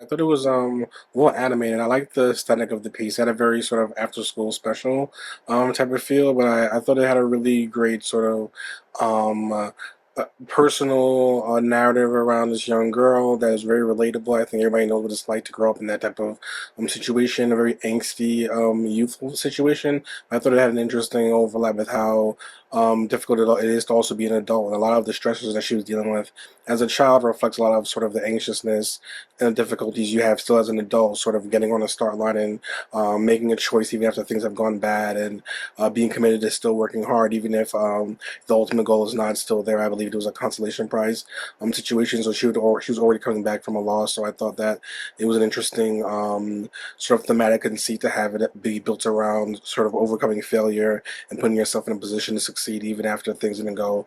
thought it was well animated. I liked the aesthetic of the piece. It had a very sort of after school special type of feel, but I thought it had a really great sort of personal narrative around this young girl that is very relatable. I think everybody knows what it's like to grow up in that type of situation, a very angsty youthful situation. I thought it had an interesting overlap with how difficult it is to also be an adult, and a lot of the stresses that she was dealing with as a child reflects a lot of sort of the anxiousness and difficulties you have still as an adult, sort of getting on the start line and making a choice even after things have gone bad, and being committed to still working hard, even if the ultimate goal is not still there. I believe it was a consolation prize situation, so she was already coming back from a loss. So I thought that it was an interesting sort of thematic conceit to have it be built around sort of overcoming failure and putting yourself in a position to succeed even after things didn't go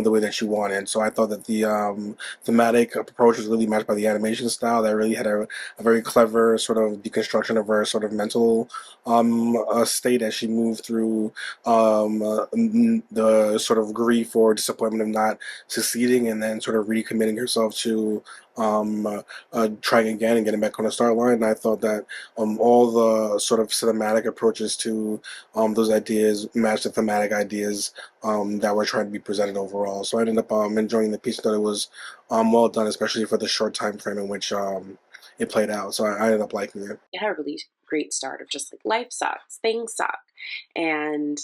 the way that you wanted. So I thought that the thematic approach was really matched by the animation style that really had a very clever sort of deconstruction of her sort of mental state as she moved through the sort of grief or disappointment of not succeeding, and then sort of recommitting herself to trying again and getting back on the start line. And I thought that all the sort of cinematic approaches to those ideas matched the thematic ideas that were trying to be presented overall. So I ended up enjoying the piece. That it was well done, especially for the short time frame in which it played out. So I ended up liking it. It had a really great start of just like life sucks, things suck. And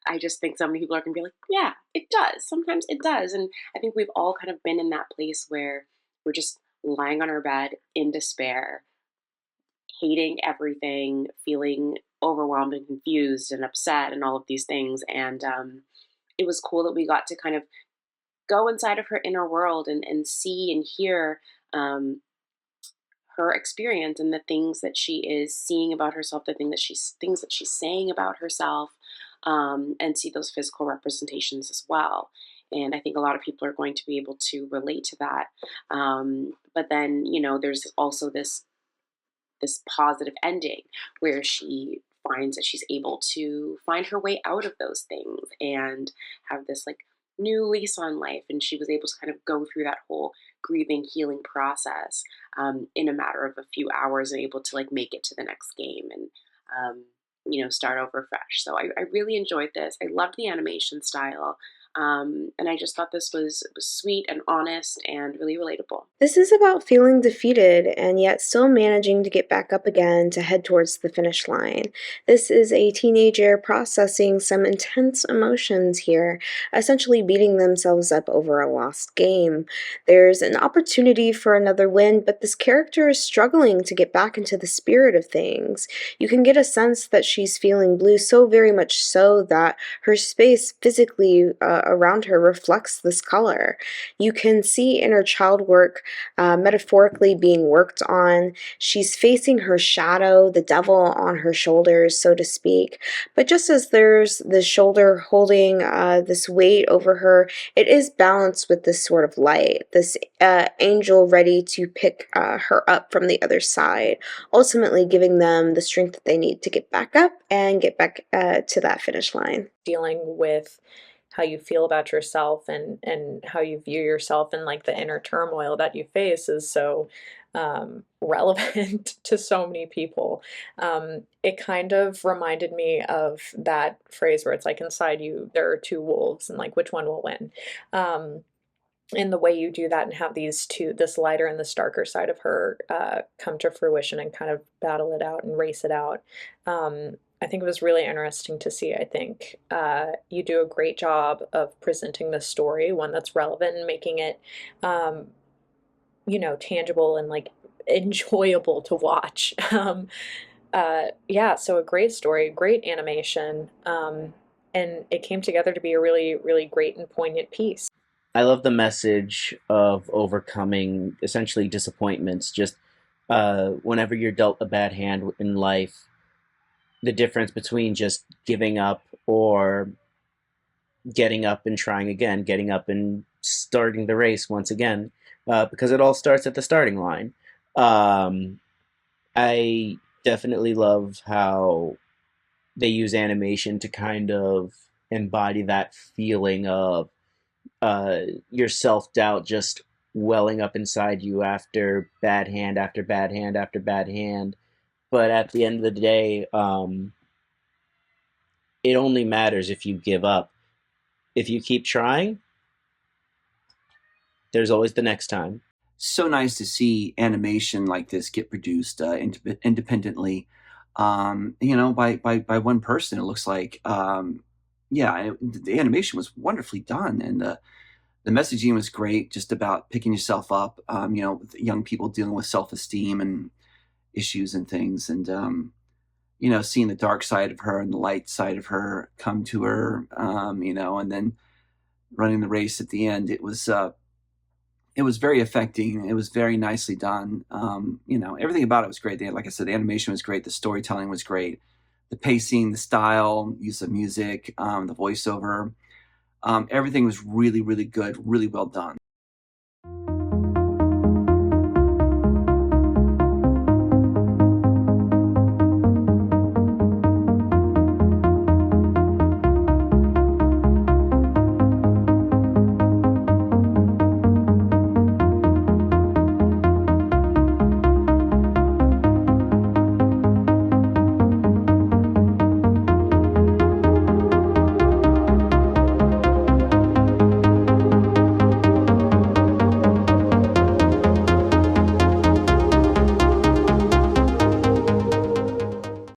I just think so many people are going to be like, yeah, it does. Sometimes it does. And I think we've all kind of been in that place where we're just lying on our bed in despair, hating everything, feeling overwhelmed and confused and upset and all of these things. And it was cool that we got to kind of go inside of her inner world and see and hear um, her experience and the things that she is seeing about herself, the things that she's saying about herself, and see those physical representations as well. And I think a lot of people are going to be able to relate to that. But then, there's also this positive ending where she finds that she's able to find her way out of those things and have this like new lease on life, and she was able to kind of go through that whole grieving healing process in a matter of a few hours and able to like make it to the next game and start over fresh. So I really enjoyed this. I loved the animation style, and I just thought this was sweet and honest and really relatable. This is about feeling defeated and yet still managing to get back up again to head towards the finish line. This is a teenager processing some intense emotions here, essentially beating themselves up over a lost game. There's an opportunity for another win, but this character is struggling to get back into the spirit of things. You can get a sense that she's feeling blue, so very much so that her space physically around her reflects this color. You can see inner child work metaphorically being worked on. She's facing her shadow, the devil on her shoulders, so to speak. But just as there's the shoulder holding this weight over her, it is balanced with this sort of light, this angel ready to pick her up from the other side, ultimately giving them the strength that they need to get back up and get back to that finish line. Dealing with how you feel about yourself and how you view yourself and like the inner turmoil that you face is so relevant to so many people. It kind of reminded me of that phrase where it's like inside you there are two wolves and like which one will win. And the way you do that and have this lighter and this darker side of her come to fruition and kind of battle it out and race it out. I think it was really interesting to see. I think you do a great job of presenting the story, one that's relevant, and making it, tangible and like enjoyable to watch. Yeah, so a great story, great animation, and it came together to be a really, really great and poignant piece. I love the message of overcoming essentially disappointments. Just whenever you're dealt a bad hand in life, the difference between just giving up or getting up and trying again, getting up and starting the race once again, because it all starts at the starting line. Um, I definitely love how they use animation to kind of embody that feeling of your self doubt just welling up inside you after bad hand after bad hand after bad hand. But at the end of the day, it only matters if you give up. If you keep trying, there's always the next time. So nice to see animation like this get produced independently, by one person. It looks like, the animation was wonderfully done, and the messaging was great, just about picking yourself up. With young people dealing with self-esteem and issues and things, and seeing the dark side of her and the light side of her come to her, and then running the race at the end. It was very affecting. It was very nicely done. Everything about it was great. Like I said, the animation was great. The storytelling was great. The pacing, the style, use of music, the voiceover, everything was really, really good, really well done.